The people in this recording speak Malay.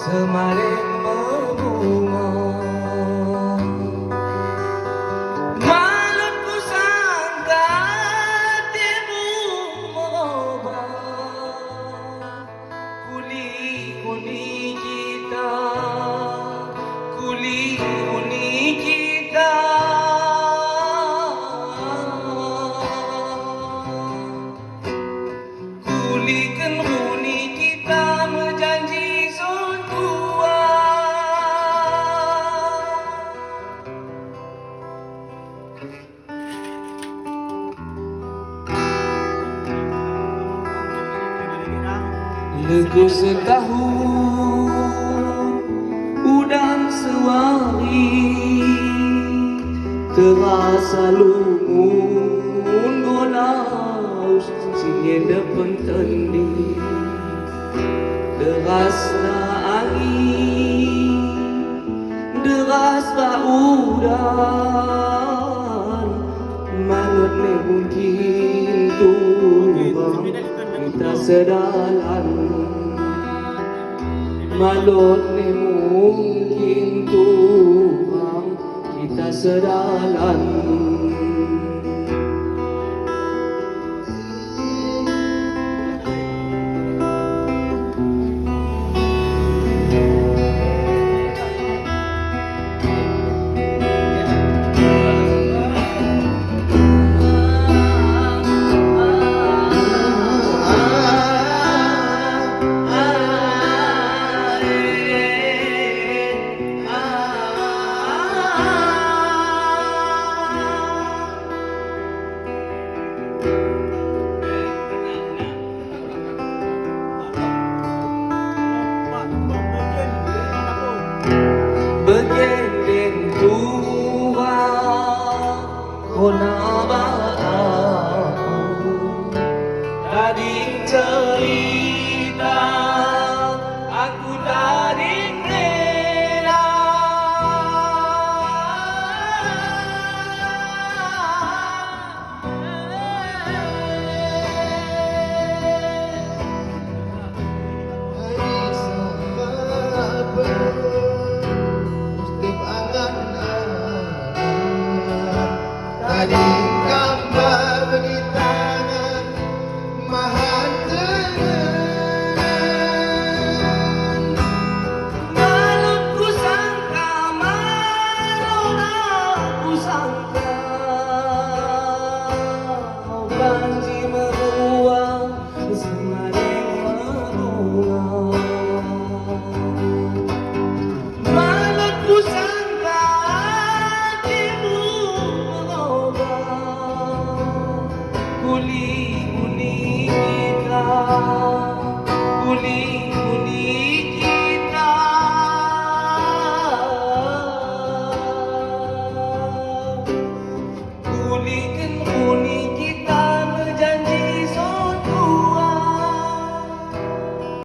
semarin berbunga. Malam ku sangka timu merubah kuli-kuli kita, kuli-kuli kita. Kulikan huni kita berjanji sungguh. Legu setahun udan sewari terasa lumun gonaus singin depan tendi derasna angin derasna udan manut ne mungkin Tuhan kita sedalan malut ne mungkin Tuhan kita sedalan. Bergendeng Tuhan kona aku tadi cerita aku tadi rela tadi gambar di tangan mahantenan malam ku sangka malam aku sangka banji meruang semarin berbunga. Malam ku sangka hatimu merubah kuli-kuli kita, kuli